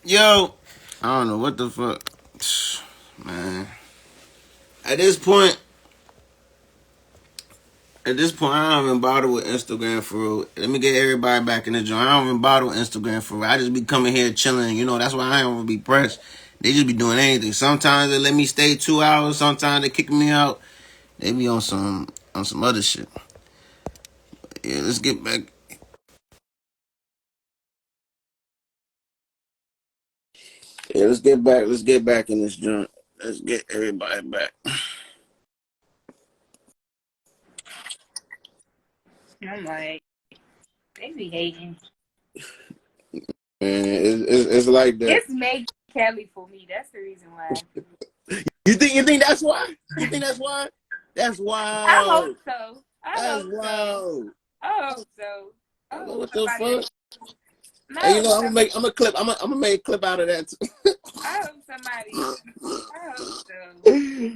Yo, I don't know what the fuck, man. At this point, I don't even bother with Instagram for real. Let me get everybody back in the joint. I don't even bother with Instagram for real. I just be coming here chilling. You know, that's why I don't be pressed. They just be doing anything. Sometimes they let me stay 2 hours. Sometimes they kick me out. They be on some other shit. Yeah, let's get back. Yeah, let's get back. Let's get back in this joint. Let's get everybody back. I'm like, they be hating. Man, it's like that. It's Meg Kelly for me. That's the reason why. You think that's why? You think that's why? That's I hope wild. so. I That's hope so. wild. I hope so. I I know hope what the somebody. fuck. Hey, No, I'm a clip. I'm gonna make a clip out of that. Too. I hope somebody. I hope so.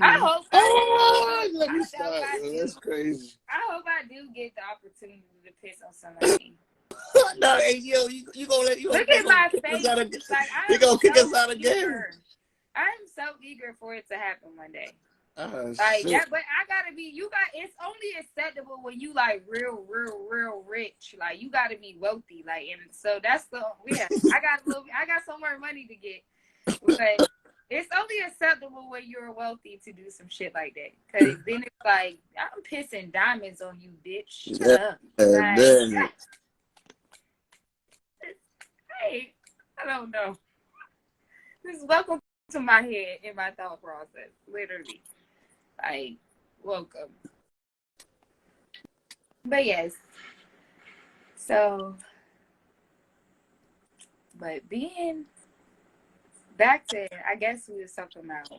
I hope I do. Oh, let me I hope start. I Yo, do. that's crazy. I hope I do get the opportunity to piss on somebody. No, hey, yo, you gonna let Look they at gonna my kick us face. out of Like they I'm gonna kick us so out of game. eager. I'm so eager for it to happen one day. Oh Like shit. that, but I gotta be. You got. It's only acceptable when you like real rich. Like you gotta be wealthy. Like and so that's the yeah. I got a little. I got some more money to get, but it's only acceptable when you're wealthy to do some shit like that. Cause then it's like I'm pissing diamonds on you, bitch. Shut Yeah, up. Like then. hey, I don't know. Just welcome to my head and my thought process. Literally, like welcome. But yes. So, but being back to, I guess we was talking about,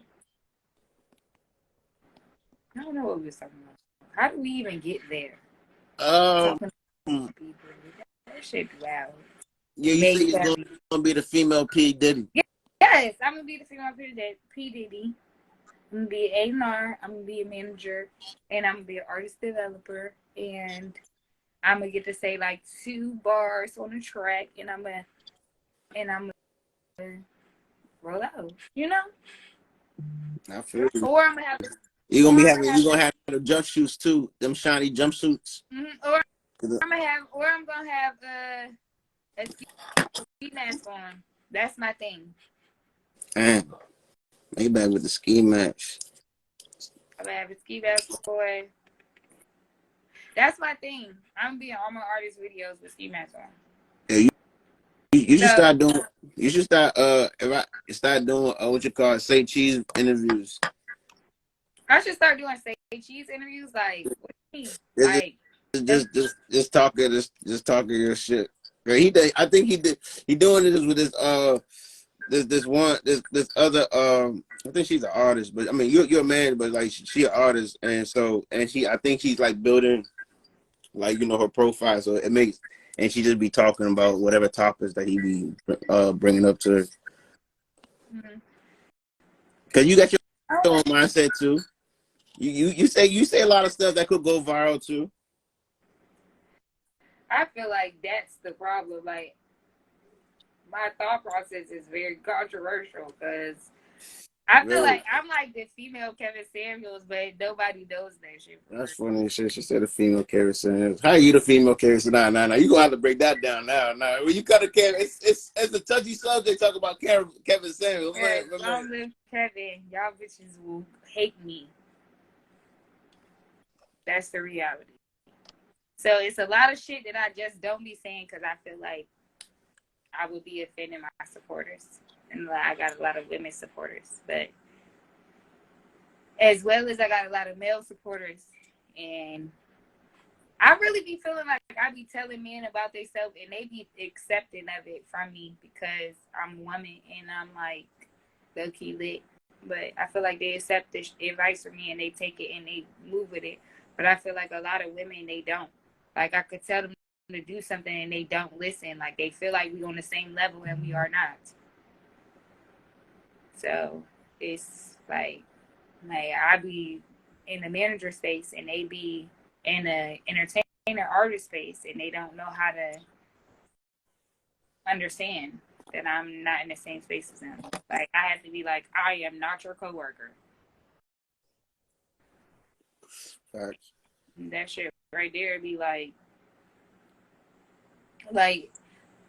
I don't know what we was talking about. How do we even get there? Um, Talking to people. That shit wild. yeah, you Meg think it's Kelly. gonna be the female P Diddy? Yes, I'm going to be the female P. Diddy. I'm going to be an A&R. I'm going to be a manager. And I'm going to be an artist developer. And I'm going to get to say like 2 bars on the track. And I'm going to roll out, you know? I feel you. Or I'm going to have You gonna have the jumpsuits too, them shiny jumpsuits. or I'm gonna have a ski mask on. That's my thing. And they back with the ski match. I'm gonna have a ski mask on. That's my thing. I'm gonna be in all my artist videos with ski masks on. Yeah, you should So start doing. You should start if I start doing what you call say cheese interviews. I should start doing say cheese interviews. Like what do you mean? Just Like just talking your shit. Yeah, he did. I think he did. He doing this with this other I think she's an artist, but I mean you're a man, but like she an artist, and so and she I think she's like building like her profile, so it makes and she just be talking about whatever topics that he be bringing up to her. mm-hmm. Cause you got your own mindset too. You say a lot of stuff that could go viral too. I feel like that's the problem. Like my thought process is very controversial because I feel Really? like I'm like the female Kevin Samuels, but nobody knows that shit for That's real. funny shit. She said a female Kevin Samuels. How are you the female Kevin Samuels? Nah. You gonna have to break that down now. Nah. When you cut a Kevin, it's a touchy subject. Talk about Kevin Samuels. Yes, long live Kevin. Y'all bitches will hate me. That's the reality. So it's a lot of shit that I just don't be saying because I feel like I would be offending my supporters. And I got a lot of women supporters, but as well as I got a lot of male supporters. And I really be feeling like I be telling men about themselves and they be accepting of it from me because I'm a woman and I'm like low key lit. But I feel like they accept this advice from me and they take it and they move with it. But I feel like a lot of women, they don't. Like I could tell them to do something and they don't listen. Like they feel like we on the same level and we are not. So it's like I be in the manager space and they be in the entertainer artist space and they don't know how to understand that I'm not in the same space as them. Like I have to be like, I am not your coworker. Facts. That shit right there be like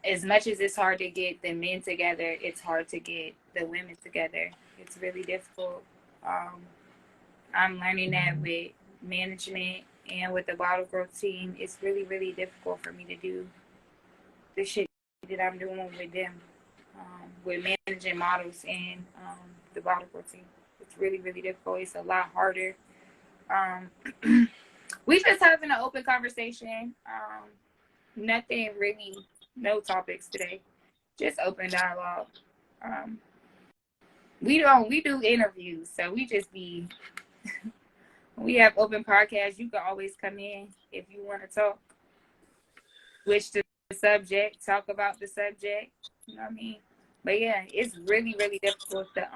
as much as it's hard to get the men together, it's hard to get the women together. It's really difficult. Um, I'm learning that with management and with the bottle growth team. It's really, really difficult for me to do the shit that I'm doing with them, with managing models and the bottle growth team. It's really, really difficult. It's a lot harder. We just having an open conversation. Nothing really, no topics today. Just open dialogue. Um, we do interviews, so we just be we have open podcasts. You can always come in if you want to talk. Switch the subject, talk about the subject. You know what I mean? But yeah, it's really, really difficult to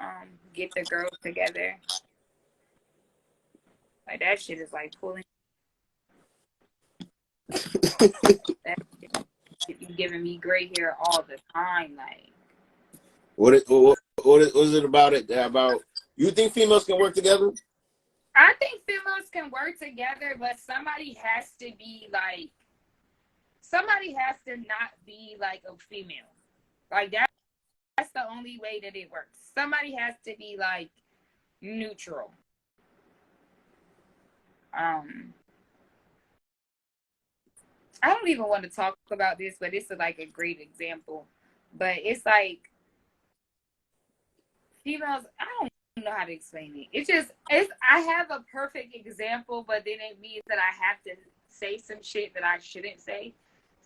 get the girls together. Like that shit is like pulling that shit be giving me gray hair all the time. Like What is it about it? About you think females can work together? I think females can work together, but somebody has to not be like a female. Like that's the only way that it works. Somebody has to be like neutral. I don't even want to talk about this, but it's like a great example. But it's like females, I don't know how to explain it. It's I have a perfect example, but then it means that I have to say some shit that I shouldn't say.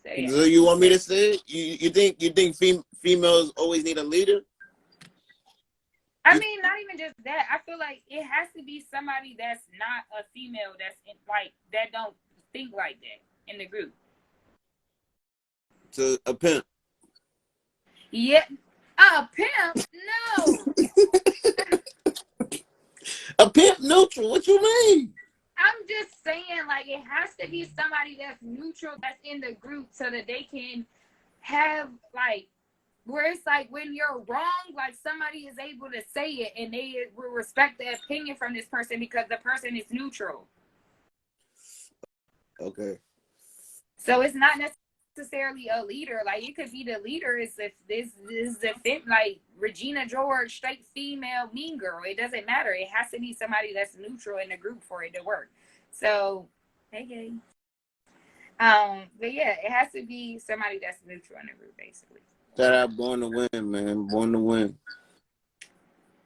So yeah. So you want me to say it? You think females always need a leader? I mean, not even just that. I feel like it has to be somebody that's not a female that's in, like that don't think like that in the group. To a pimp. Yeah, a pimp? No. A pimp neutral? What you mean? I'm just saying, like, it has to be somebody that's neutral, that's in the group, so that they can have like where it's like when you're wrong, like somebody is able to say it and they will respect the opinion from this person because the person is neutral. Okay. So it's not necessarily a leader. Like it could be the leader is if this is the fit like Regina George, straight female, mean girl. It doesn't matter. It has to be somebody that's neutral in the group for it to work. So hey. But yeah, it has to be somebody that's neutral in the group, basically. Shout out Born to Win, man. Born to Win.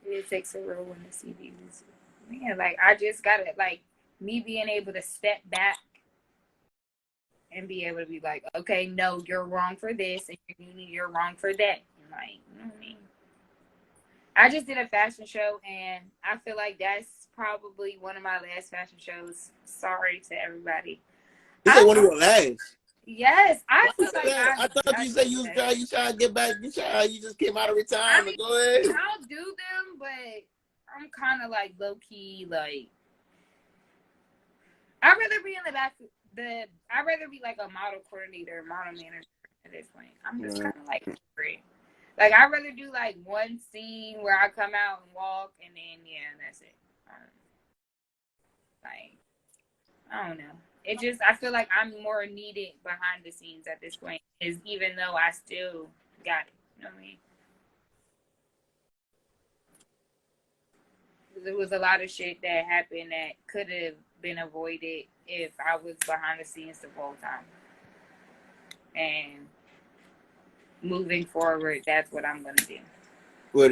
It takes a real one to see these. Man, like I just gotta like me being able to step back and be able to be like, okay, no, you're wrong for this, and you're wrong for that. And like, you know what I mean? I just did a fashion show, and I feel like that's probably one of my last fashion shows. Sorry to everybody. You said one of your last. Yes, I Why you feel say like that? I thought you said you trying to get back. You just came out of retirement. I mean, Go ahead. I'll do them, but I'm kind of like low key. Like I'd rather be in the back. I'd rather be like a model coordinator, model manager at this point. I'm just kind of like free. Like I'd rather do like one scene where I come out and walk, and then yeah, that's it. Like I don't know. It just I feel like I'm more needed behind the scenes at this point. Is even though I still got it. You know what I mean? There was a lot of shit that happened that could have been avoided if I was behind the scenes the whole time. And moving forward, that's what I'm gonna do. What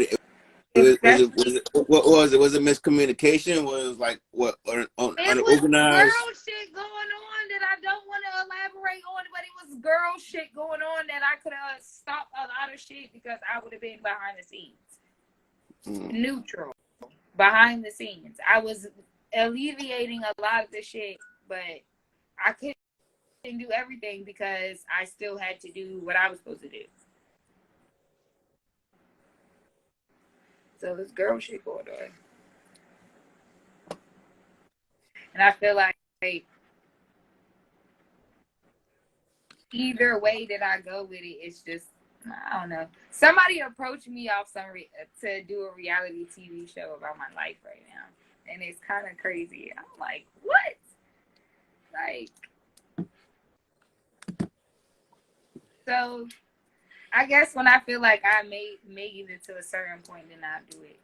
was it? Was it miscommunication? Was it like what It was unorganized? girl shit going on that I don't want to elaborate on, but it was girl shit going on that I could have stopped a lot of shit because I would have been behind the scenes, neutral, behind the scenes. I was alleviating a lot of the shit, but I couldn't do everything because I still had to do what I was supposed to do. So it's girl shit going on. And I feel like either way that I go with it, it's just I don't know. Somebody approached me off to do a reality TV show about my life right now, and it's kind of crazy. I'm like, what? Like, so I guess when I feel like I made it to a certain point, then I'll do it.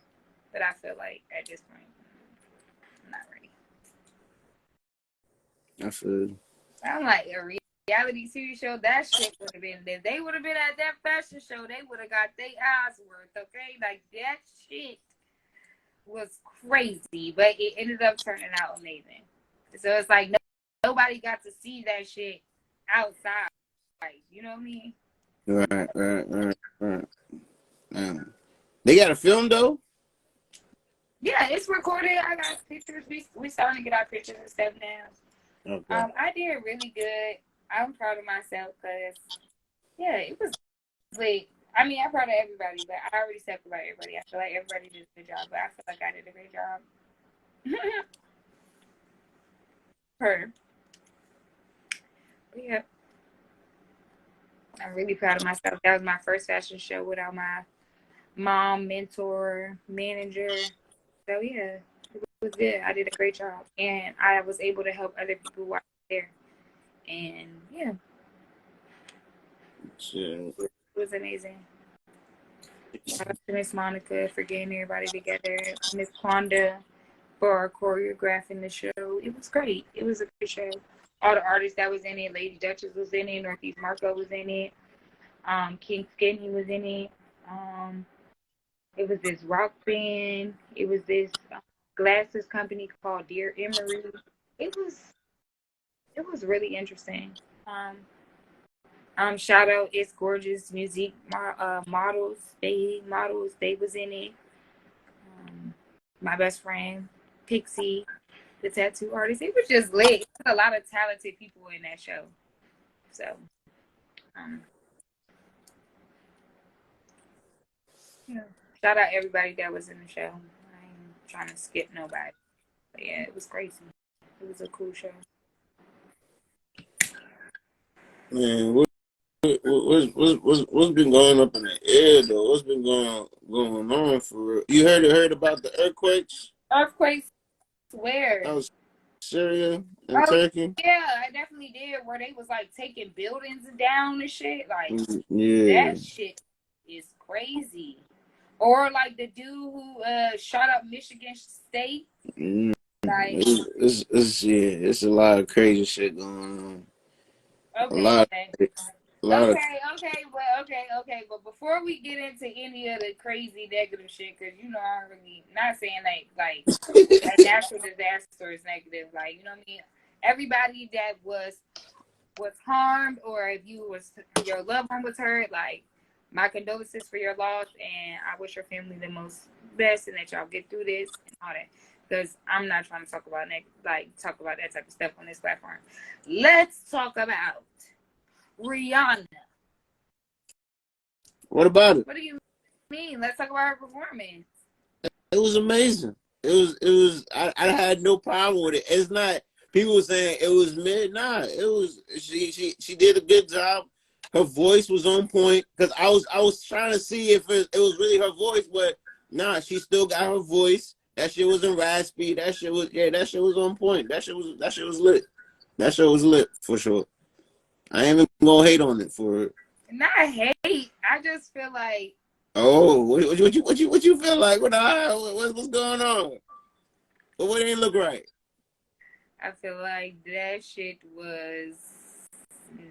But I feel like at this point, I'm not ready. I feel. I'm like a reality TV show. That shit would have been. If they would have been at that fashion show, they would have got their eyes worth. Okay, like that shit was crazy, but it ended up turning out amazing. So it's like nobody got to see that shit outside. You know what I mean? Right. They got a film though. Yeah, it's recorded. I got pictures. We starting to get our pictures and stuff now. Okay. I did really good. I'm proud of myself because yeah, it was like I mean I'm proud of everybody, but I already said about everybody. I feel like everybody did a good job, but I feel like I did a great job. Her. Yeah. I'm really proud of myself. That was my first fashion show without my mom, mentor, manager. So yeah, it was good. I did a great job, and I was able to help other people while there. And yeah, Shit. it was amazing. Shout out to Miss Monica for getting everybody together. Miss Quanda for choreographing the show. It was great. It was a great show. All the artists that was in it, Lady Duchess was in it, Northeast Marco was in it, King Skinny was in it. It was this rock band. It was this glasses company called Dear Emery. It was it was really interesting. Um, Shout out It's Gorgeous Music Models. They was in it. My best friend Pixie, the tattoo artist. It was just lit. It was a lot of talented people in that show. So um, yeah. Shout out everybody that was in the show. I ain't trying to skip nobody. But yeah, it was crazy. It was a cool show. Man, what's been going up in the air though? What's been going on for real? You heard about the earthquakes Earthquakes where? out of Syria and Oh Turkey? yeah, I definitely did. Where they was like taking buildings down and shit. Like Yeah. that shit is crazy. Or like the dude who shot up Michigan State. Mm. Like It's a lot of crazy shit going on. A okay, lot, okay. a lot of. But before we get into any of the crazy negative shit, because you know I'm really not saying like a natural disaster is negative. Like you know what I mean. Everybody that was harmed, or if your loved one was hurt, like my condolences for your loss, and I wish your family the most best, and that y'all get through this and all that. Because I'm not trying to talk about talk about that type of stuff on this platform. Let's talk about Rihanna. What about it? What do you mean? Let's talk about her performance. It was amazing. It was. I had no problem with it. It's not people saying it was mid. Nah, it was. She did a good job. Her voice was on point because I was trying to see if it was really her voice, but nah, she still got her voice. That shit wasn't raspy. That shit was on point. That shit was lit. That shit was lit for sure. I ain't even gonna hate on it for it. Not hate. I just feel like Oh, what you feel like? What's going on? But what didn't look right? that shit was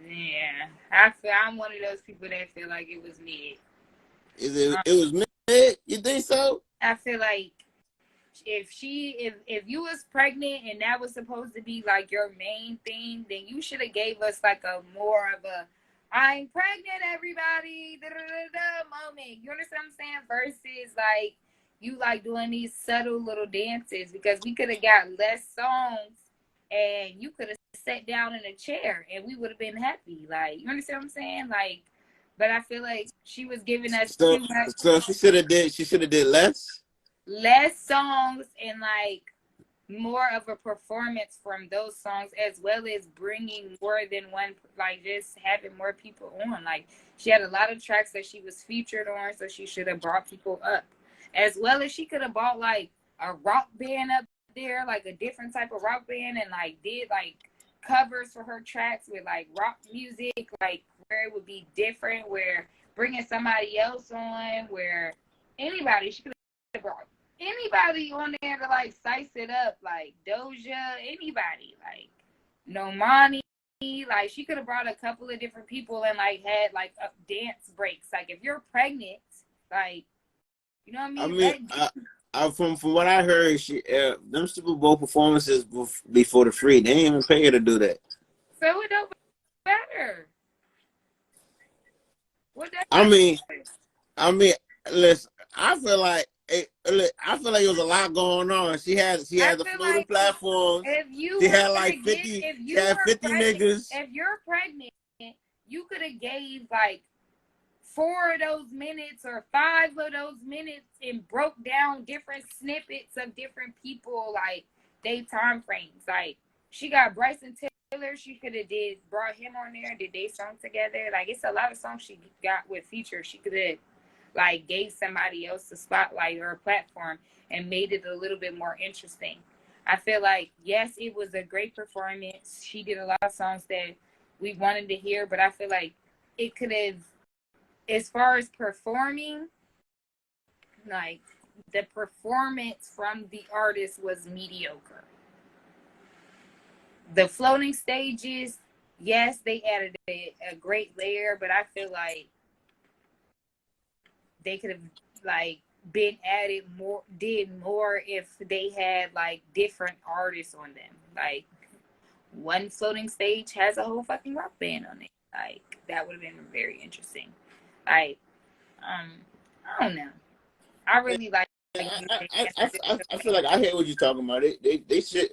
yeah. I'm one of those people that feel like it was mid. It was mid? You think so? I feel like if you was pregnant and that was supposed to be like your main thing, then you should have gave us like a more of a I'm pregnant, everybody, da, da, da, da, moment. You understand what I'm saying? Versus like you like doing these subtle little dances, because we could have got less songs and you could have sat down in a chair and we would have been happy. Like you understand what I'm saying? Like, but I feel like she was giving us So too much she should have did less. less songs and like more of a performance from those songs, as well as bringing more than one, like just having more people on. Like she had a lot of tracks that she was featured on, so she should have brought people up, as well as she could have brought like a rock band up there, like a different type of rock band, and like did like covers for her tracks with like rock music, like where it would be different, where bringing somebody else on, where anybody, she could have brought anybody on there to like spice it up, like Doja, anybody, like Normani. Like she could have brought a couple of different people and like had like dance breaks. Like if you're pregnant, like you know what I I mean. mean, from what I heard, she them Super Bowl performances before the free, they didn't even pay her to do that. So it don't matter. What that? I mean, listen, I feel like I feel like there was a lot going on. She had I the feel floating like platforms. if you She were had to like give, 50. if She you had were 50 pregnant, niggas. if you're pregnant, you could have gave like 4 of those minutes or 5 of those minutes and broke down different snippets of different people, like they time frames. Like she got Bryson Tiller, she could have brought him on there, did they song together. Like it's a lot of songs she got with features. She could have like gave somebody else the spotlight or a platform and made it a little bit more interesting. I feel like yes, it was a great performance. She did a lot of songs that we wanted to hear, but I feel like it could have, as far as performing, like the performance from the artist was mediocre. The floating stages, yes, they added a great layer, but I feel like they could have like been added more, did more if they had like different artists on them. Like one floating stage has a whole fucking rock band on it. Like that would have been very interesting. Like um, I don't know. I really like music. I feel like I hear what you're talking about. They should.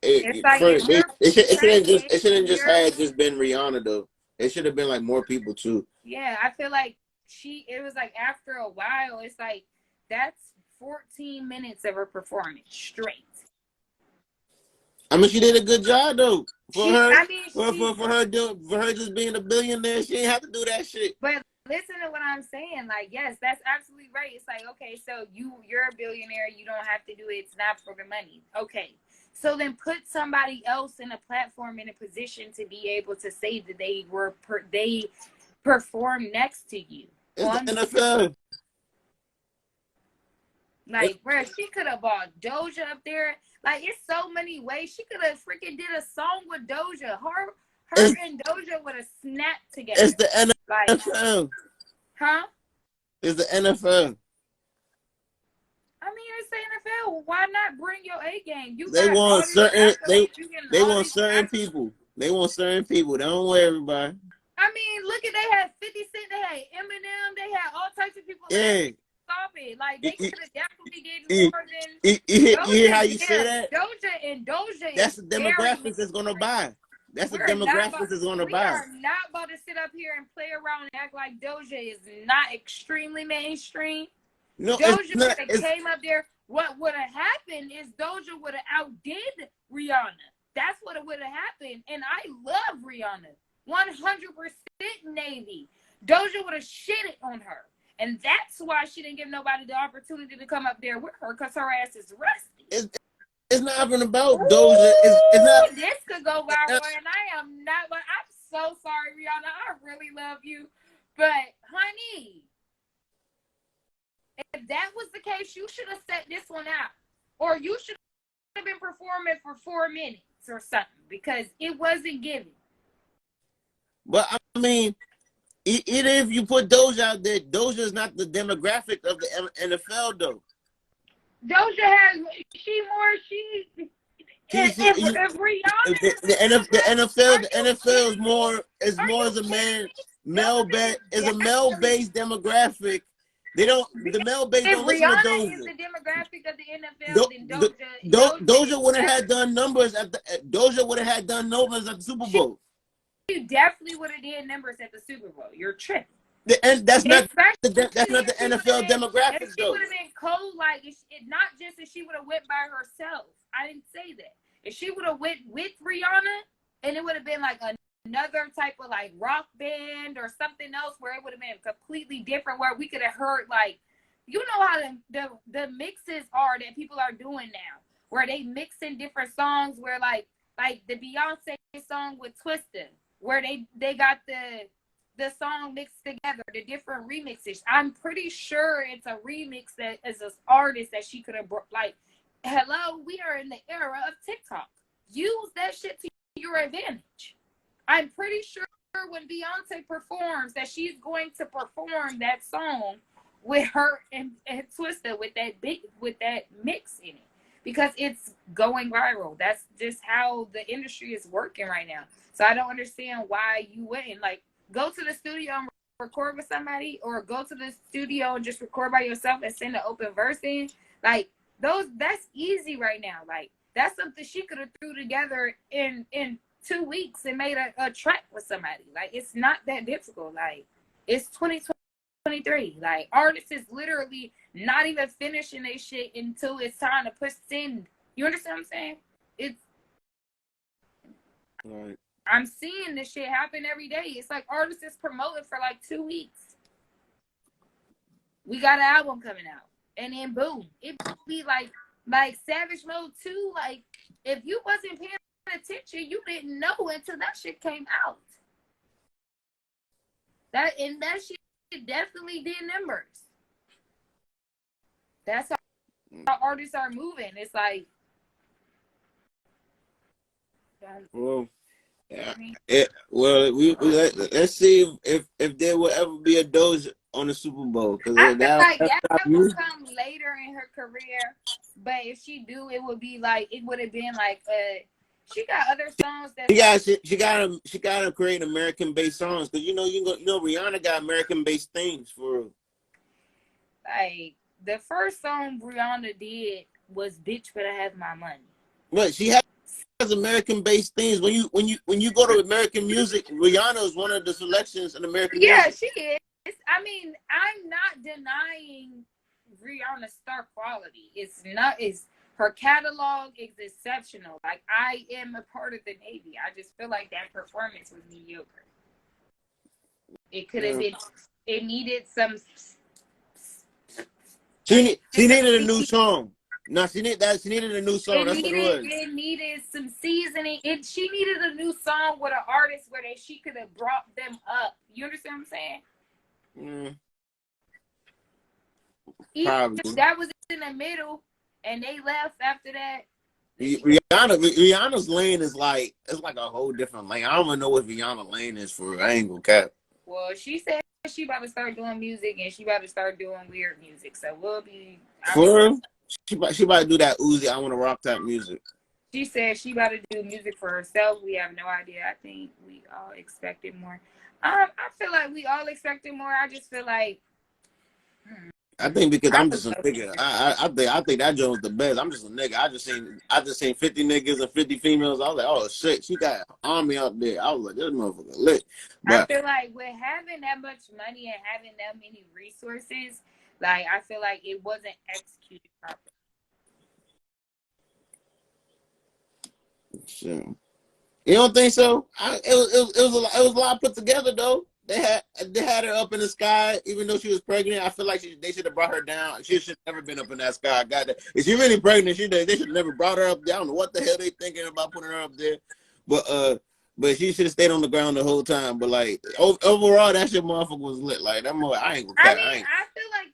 It's like if First, you're it shouldn't pregnant, just had just been Rihanna though. It should have been like more people too. yeah, I feel like it was like after a while, it's like that's 14 minutes of her performance straight. I mean, she did a good job though for She, her I mean, for her just being a billionaire. She ain't have to do that shit. but listen to what I'm saying. Like, yes, that's absolutely right. It's like, okay, so you're a billionaire. You don't have to do it. It's not for the money. Okay. So then put somebody else in a platform in a position to be able to say that they perform next to you. It's the NFL. Like, bro, she could have bought Doja up there. Like, it's so many ways. She could have freaking did a song with Doja. Her and Doja would have snapped together. It's the NFL. Like, huh? It's the NFL. I mean, it's the NFL. Why not bring your A game? You They got all want these certain accolades. You getting they all want these certain accolades. people. They want certain people. They don't want everybody. I mean, look at, they had 50 Cent, they had Eminem, they had all types of people. Yeah. Stop it. Like, they could have definitely did You more than hear how you Doja. say that? Doja That's is the very demographics that's gonna buy. That's the we are not demographics that's gonna we buy. are not about to sit up here and play around and act like Doja is not extremely mainstream. No, Doja would have came up there. What would have happened is Doja would have outdid Rihanna. That's what would have happened. And I love Rihanna. 100% Navy. Doja would have shit it on her. And that's why she didn't give nobody the opportunity to come up there with her, because her ass is rusty. It's not even about Doja. It's not. This could go viral, and I am not. But I'm so sorry, Rihanna. I really love you, but honey, if that was the case, you should have set this one out, or you should have been performing for 4 minutes or something, because it wasn't given. But I mean, even if you put Doja out there, Doja is not the demographic of the NFL though. Doja has The NFL is more as a male based demographic. They don't the male base don't listen to Doja. If Rihanna is the demographic of the NFL, then Doja wouldn't have done numbers at the Super Bowl. You definitely would have did numbers at the Super Bowl. You're tripping. And that's not the NFL demographic though. If she would have been Cole, like, not just if she would have went by herself. I didn't say that. If she would have went with Rihanna, and it would have been like another type of like rock band or something else, where it would have been completely different, where we could have heard like, you know how the mixes are that people are doing now, where they mix in different songs, where like the Beyonce song with Twista, where they got the song mixed together, the different remixes. I'm pretty sure it's a remix that is an artist that she could have like, hello, we are in the era of TikTok. Use that shit to your advantage. I'm pretty sure when Beyonce performs that she's going to perform that song with her and Twista with that mix in it, because it's going viral. That's just how the industry is working right now. So I don't understand why you wouldn't like go to the studio and record with somebody, or go to the studio and just record by yourself and send an open verse in. Like that's easy right now. Like that's something she could have threw together in 2 weeks and made a track with somebody. Like it's not that difficult. Like it's 2023. Like artists is literally not even finishing their shit until it's time to push send. You understand what I'm saying? It's right. I'm seeing this shit happen every day. It's like artists is promoting for like 2 weeks. We got an album coming out, and then boom, it be like Savage Mode 2. Like if you wasn't paying attention, you didn't know until that shit came out. That shit definitely did numbers. That's how artists are moving. It's like, Well, yeah. Let's see if there will ever be a Doja on the Super Bowl, because I feel that like that's that not will music. come later in her career, but if she do, it would be like, it would have been like she got other songs that's like, She got to create American based songs, because Rihanna got American based themes for. the first song Rihanna did was "Bitch Better Have My Money." But she has American based themes. When you go to American music, Rihanna is one of the selections in American Yeah, music. she is. I mean, I'm not denying Rihanna's star quality. It's not. It's her catalog is exceptional. Like I am a part of the Navy. I just feel like that performance was mediocre. It could have Yeah. been. It needed some. She needed a new song. No, she needed a new song. That's what it was. It needed some seasoning. She needed a new song with an artist where she could have brought them up. You understand what I'm saying? Mm, Even if probably. that was in the middle and they left after that. Rihanna's lane is like, it's like a whole different lane. I don't even know what Rihanna lane is for. I ain't gonna cap. Well, she said she about to start doing music, and she about to start doing weird music. So we'll be. For her, she about to do that Uzi I want to rock type music. She said she about to do music for herself. We have no idea. I think we all expected more. I feel like we all expected more. I just feel like I think because I I'm was just a so nigga. I think that joint was the best. I'm just a nigga. I just seen 50 niggas and 50 females. I was like, oh shit, she got an army out there. I was like, this motherfucker lit. I But feel like with having that much money and having that many resources, like I feel like it wasn't executed properly. shit. You don't think so? It was a lot put together though. They had her up in the sky, even though she was pregnant. I feel like they should have brought her down. She should have never been up in that sky. God, if she really pregnant, they should have never brought her up there. I don't know what the hell they thinking about putting her up there, but she should have stayed on the ground the whole time. But like overall, that shit motherfucker was lit. Like that mother, I ain't gonna I cat. mean, I ain't. I feel like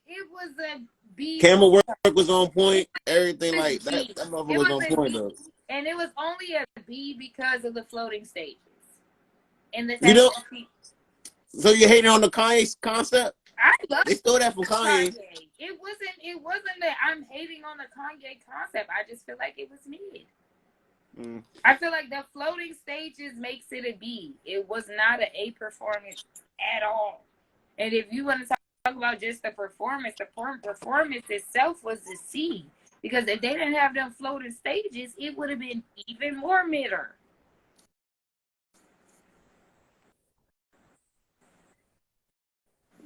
it was a B Camera plus. work was on point. Everything It was like that. B. That motherfucker It was was on a point B, though. and it was only a B because of the floating stages and the You fact know, that so you hating on the Kanye concept? I love They stole that from Kanye. Kanye. It wasn't that I'm hating on the Kanye concept. I just feel like it was needed. Mm. I feel like the floating stages makes it a B. It was not an A performance at all. And if you want to talk about just the performance itself was a C. Because if they didn't have them floating stages, it would have been even more midder.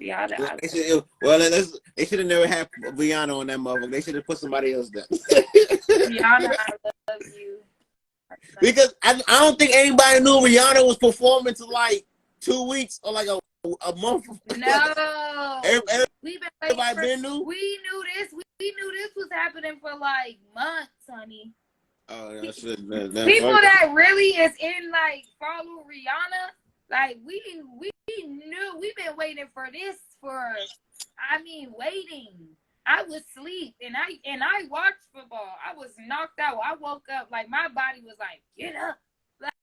Rihanna, I love. They should have never had Rihanna on that motherfucker. They should have put somebody else there. Rihanna, I love you. Because I don't think anybody knew Rihanna was performing to like 2 weeks or like a month. No, we've been waiting everybody for. been knew. We knew this. We knew this was happening for like months, honey. Oh, that shit. People that really is in like follow Rihanna, like we knew we've been waiting for this for. I mean, waiting. I was asleep and I watched football. I was knocked out. I woke up like my body was like, get up. Like,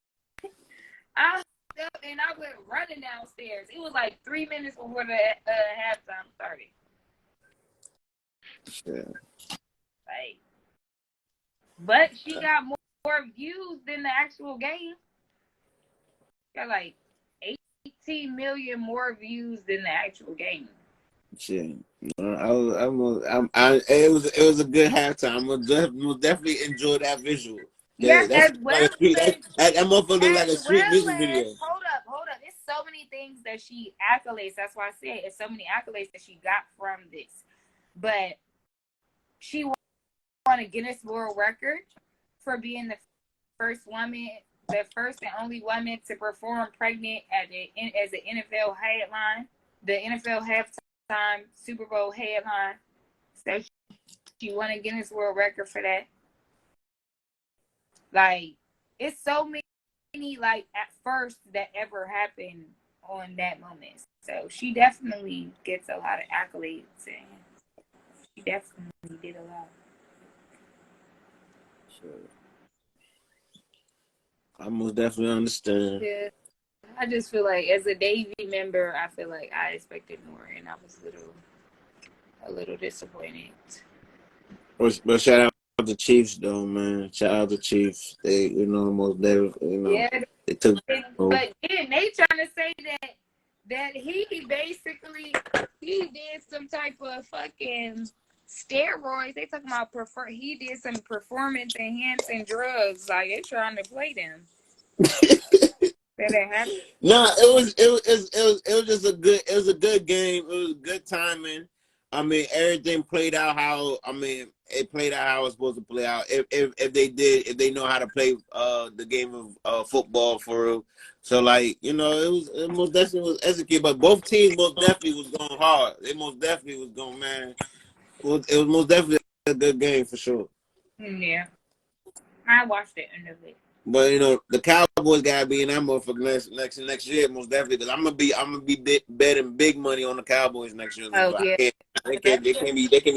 I woke up and I went running downstairs. It was like 3 minutes before the halftime started. Yeah. Like, but she got more views than the actual game. Got like 18 million more views than the actual game. Shit. It was a good halftime. We'll definitely enjoy that visual. Yeah, That's as like well a street. as That motherfucker look like a as street well music as video. hold up. It's so many things that she accolades. That's why I said it's so many accolades that she got from this. But she won a Guinness World Record for being the first woman, the first and only woman to perform pregnant as an NFL headline, the NFL halftime Super Bowl headline. So she won a Guinness World Record for that. Like, it's so many like at first that ever happened on that moment. So she definitely gets a lot of accolades and she definitely did a lot. Sure. I most definitely understand. Yeah. I just feel like as a Navy member, I feel like I expected more and I was a little disappointed. But shout out to Chiefs though, man. Shout out to Chiefs. They, most Yeah, they took. but then they trying to say that he basically did some type of fucking steroids. They talking about he did some performance enhancing drugs. Like they trying to play them. That ain't happening. No, it was just a good game. It was good timing. I mean, everything played out how it played out how it's supposed to play out. If they know how to play the game of football for real. So like, it most definitely was executed, but both teams most definitely was going hard. They most definitely was going, man. It was most definitely a good game for sure. Yeah. I watched it end of it. But the Cowboys gotta be in that motherfucker next year, most definitely. Because I'm gonna be betting big money on the Cowboys next year. Oh yeah, They can't be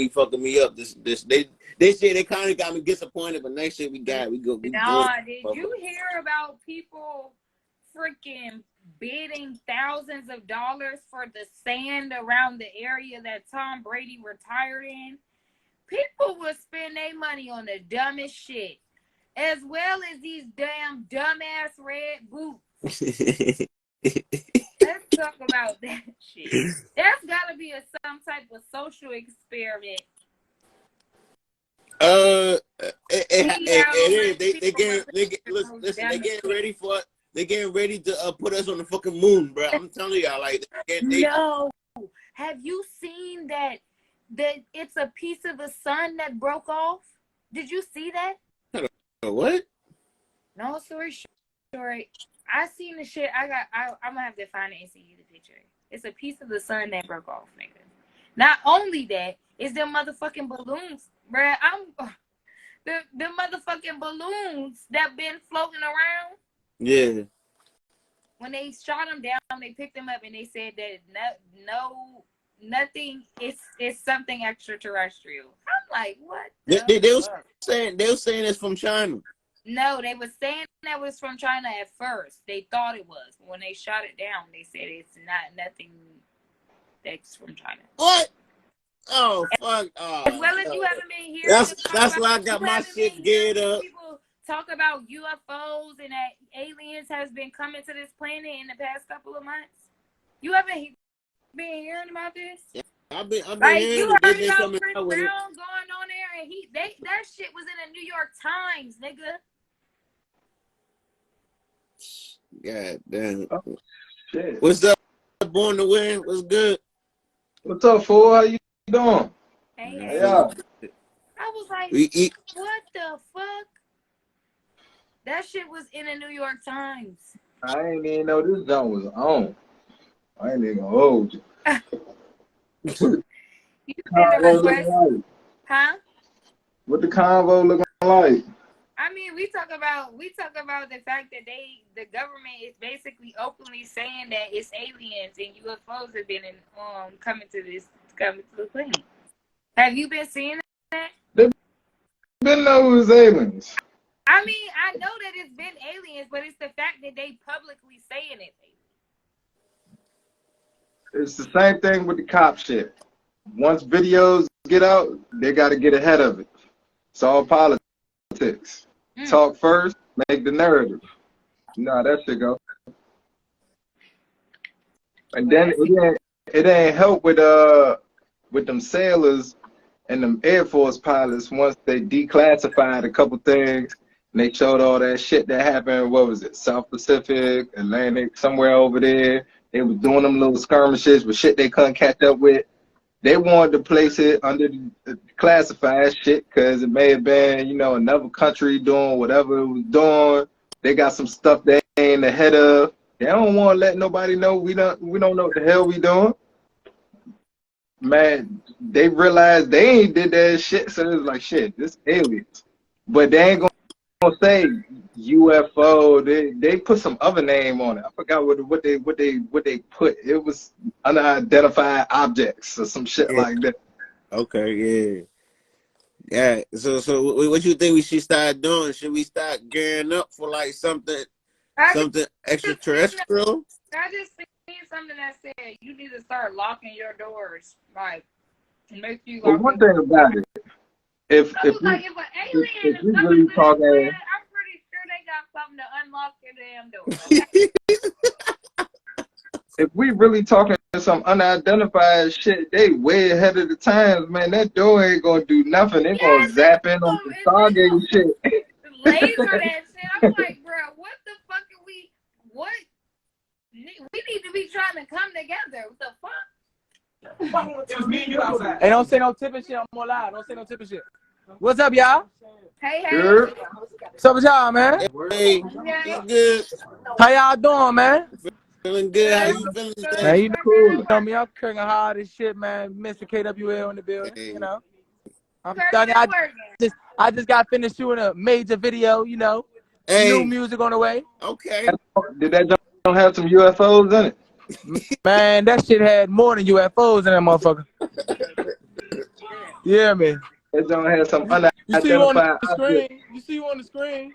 fucking me up. This year they kind of got me disappointed, but next year we go. Did you hear about people freaking bidding thousands of dollars for the sand around the area that Tom Brady retired in? People will spend their money on the dumbest shit. As well as these damn dumbass red boots. Let's talk about that shit. That's gotta be some type of social experiment. They getting ready to put us on the fucking moon, bro. I'm telling y'all, like no. Have you seen that it's a piece of the sun that broke off? Did you see that? What? No story short, I seen the shit. I'm gonna have to find it and see you the picture. It's a piece of the sun that broke off, nigga. Not only that, it's them motherfucking balloons, bruh. The motherfucking balloons that been floating around. Yeah. When they shot them down, they picked them up and they said that nothing. It's something extraterrestrial. I'm like, what? They were saying it's from China. No, they were saying that was from China at first. They thought it was. When they shot it down, they said it's nothing that's from China. What? Oh fuck! As well as you haven't been hearing. That's why I got my shit geared up. People talk about UFOs and that aliens has been coming to this planet in the past couple of months. You haven't been hearing about this? Yeah, I've been like hearing you heard about coming Chris out with Brown going on there, and that shit was in the New York Times, nigga. God damn. Oh, shit. What's up, Born to Win? What's good? What's up, fool? How you doing? Hey, Man, Hey, y'all. I was like, we eat. what the fuck? That shit was in the New York Times. I ain't even know this jump was on. I ain't even gonna hold you. What the You send a convo looking request, like? huh? What the convo looking like? I mean, we talk about the fact that the government is basically openly saying that it's aliens and UFOs have been coming to the planet. Have you been seeing that? They been know it was aliens. I mean, I know that it's been aliens, but it's the fact that they publicly saying it. It's the same thing with the cop shit. Once videos get out, they got to get ahead of it. It's all politics. Talk first, make the narrative. You know how that shit go. And then it ain't help with them sailors and them Air Force pilots once they declassified a couple things and they showed all that shit that happened. What was it? South Pacific, Atlantic, somewhere over there. They was doing them little skirmishes with shit they couldn't catch up with. They wanted to place it under the classified shit because it may have been, another country doing whatever it was doing. They got some stuff they ain't ahead of. They don't want to let nobody know we don't know what the hell we doing. Man, they realized they ain't did that shit, so it's like shit, this aliens. But they ain't gonna say UFO. They put some other name on it. I forgot what they put. It was unidentified objects or some shit Yeah. like that. Okay. Yeah. Yeah. So what you think we should start doing? Should we start gearing up for like something extraterrestrial? I just seen something that said you need to start locking your doors, like make you But lock one your thing doors. about it, if I if was we like, if an alien if is we coming really to this talking, planet, I'm pretty sure they got something to unlock your damn door. Okay. if we really talking some unidentified shit, they way ahead of the times, man. That door ain't gonna do nothing. They gonna Yes, zap in on some they Stargate gonna shit. laser that shit. I'm like, bro, what the fuck are we? What? We need to be trying to come together. What the fuck? Hey, don't say no tipping shit. I'm more live. Don't say no tipping shit. What's up, y'all? Hey, Sure. What's up with y'all, man? Hey, Yeah. be good. How y'all doing, man? Feeling good. How you feeling Man, today? you Cool. know me. I'm kicking hard as shit, man. Mr. KWL in the building. Hey. You know, I'm Working, thugging. working. I just got finished shooting a major video. You know, new Hey. music on the way. Okay. Did that don't have some UFOs in it? Man, that shit had more than UFOs in that motherfucker. Yeah, man. That don't have some You see you on unidentified the objects. screen. You see you on the screen.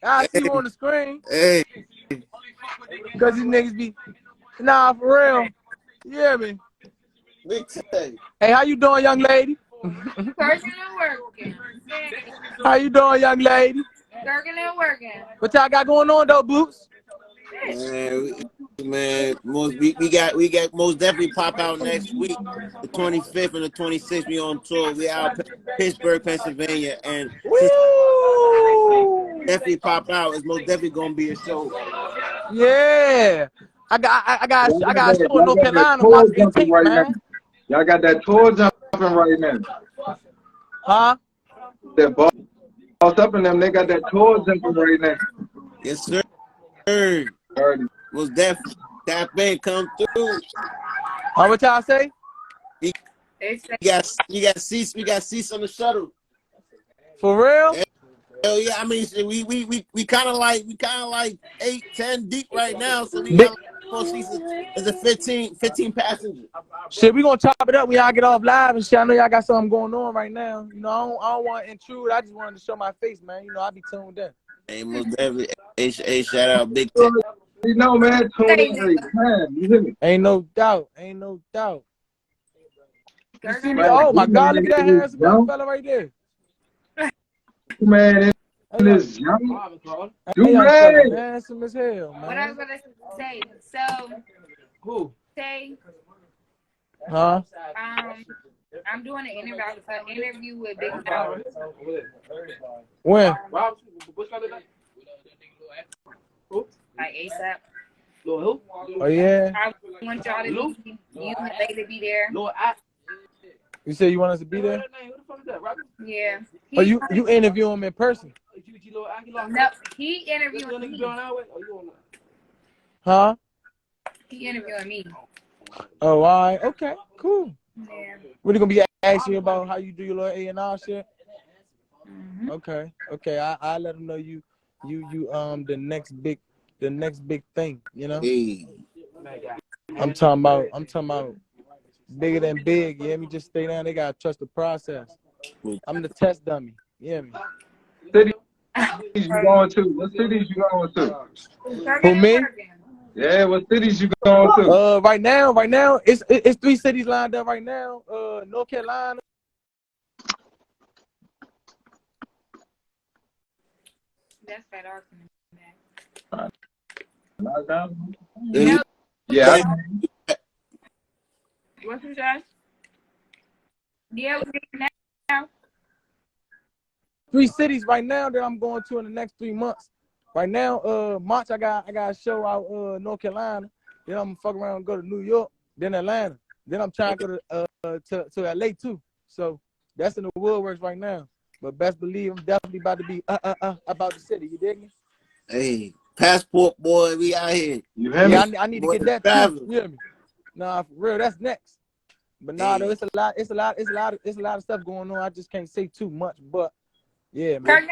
I see you Hey. on the screen. Hey. Because these niggas be, nah, for real. Yeah, man. Big time. Hey, how you doing, young lady? Working and working. How you doing, young lady? Working and working. What y'all got going on, though, Boots? Man, we got most definitely pop out next week, the 25th and the 26th. We on tour. We out Pittsburgh, Pennsylvania, and since Woo! definitely pop out, it's most definitely gonna be a show. Yeah. I got a show in Y'all North got that Carolina tour March jumping 18th, right now. man. Y'all got that tour jumping right now. Huh? That boss up in them, they got that tour jumping right now. Yes, sir. Already. Most definitely. Tap in, come through. What y'all say? We we got seats on the shuttle. For real? Hell yeah, I mean we kind of like 8, 10 deep right now, so we Big, got like more seats. It's a 15 passenger. shit, we gonna chop it up when y'all get off live and shit. I know y'all got something going on right now. You know, I don't want to intrude. I just wanted to show my face, man. You know, I be tuned in. Hey, most definitely. Hey, shout out Big Tech. You know, man, tune in Crazy. every time. You hear me? Ain't no doubt. Ain't no doubt. You see me? Man, Oh my you God! man Look at that in this handsome young jump. fella right there. You man in Hey, this jump. hey You young man. fella, handsome as hell, man. What I was gonna say. So, Who? say, Huh? I'm doing an interview with Big Mouth. When? Like ASAP. Oh yeah. I want y'all to be You and Lady be there. You say you want us to be there? Yeah. Oh, you interview him in person? No, he interviewing me. Huh? He interviewing me. Oh, all right. Okay, cool. Yeah. We're gonna be asking you about how you do your little A&R shit. Mm-hmm. Okay. I let them know you the next big thing. You know. Hey. I'm talking about bigger than big. You hear me? Just stay down. They gotta trust the process. I'm the test dummy. You hear me? Cities you going to? What cities you going to? Who, me? Yeah, what cities you going to? Right now, it's 3 cities lined up right now. North Carolina. That's that argument. Yeah. Yeah. What's your shot? Yeah, we now. 3 cities right now that I'm going to in the next 3 months. Right now, March I got a show out North Carolina. Then I'm gonna fuck around and go to New York, then Atlanta. Then I'm trying to go to LA too. So that's in the woodworks right now. But best believe I'm definitely about to be about the city. You dig me? Hey, passport boy, we out here. You hear me? Yeah, I need to get that too. You hear me? Nah, for real, that's next. But nah, though, it's a lot of stuff going on. I just can't say too much, but yeah, man.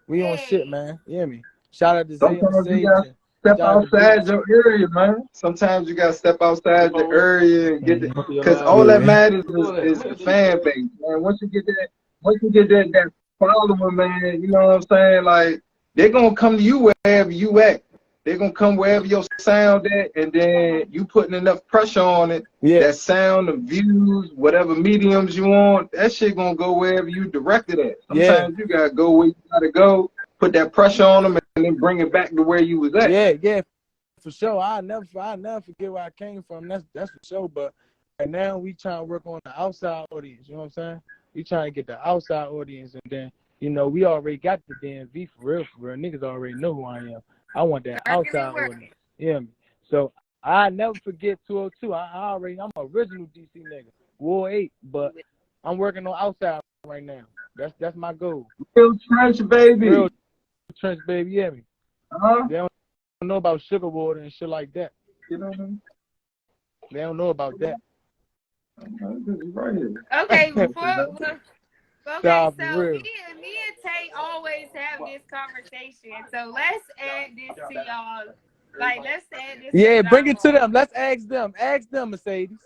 We on shit, man. You hear me? Shout out to Zay and Sometimes you Sage. gotta step outside your area, man. Sometimes you gotta step outside your area and get it, because all that matters is the fan base, man. Once you get that following, man, you know what I'm saying? Like, they're gonna come to you wherever you at. They're gonna come wherever your sound at, and then you putting enough pressure on it. Yeah. That sound, the views, whatever mediums you want, that shit gonna go wherever you direct it at. Sometimes you gotta go where you gotta go, put that pressure on them, and then bring it back to where you was at. Yeah, for sure. I never forget where I came from. That's for sure. But right now we trying to work on the outside audience. You know what I'm saying? We trying to get the outside audience, and then we already got the DMV for real. Niggas already know who I am. I want that outside audience. Yeah. So I never forget 202. I'm original DC nigga. War 8, but I'm working on outside right now. That's my goal. Real trench, baby. Real trench, baby. Yeah, me. Uh-huh. They don't know about sugar water and shit like that. You know what I mean? They don't know about that. Okay, so me and Tay always have this conversation. So let's add this to y'all. Like, let's add this. Yeah, bring it to them. Let's ask them. Ask them, Mercedes.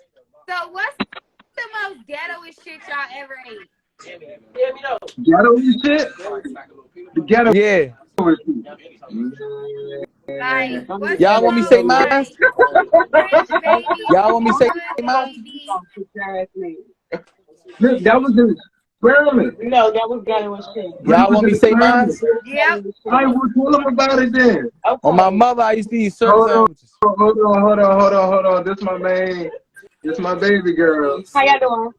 So what's the most ghettoest shit y'all ever ate? Ghetto shit? The ghetto. Yeah. Like, y'all want me to say mine? Y'all want me to say mine? Look, that was an experiment. No, that was ghetto shit. Y'all want me to say mine? Yep. I will tell them about it then. Okay. On my mother, I used to eat certain sandwiches. Hold on. This my main. This my baby girl. How y'all doing?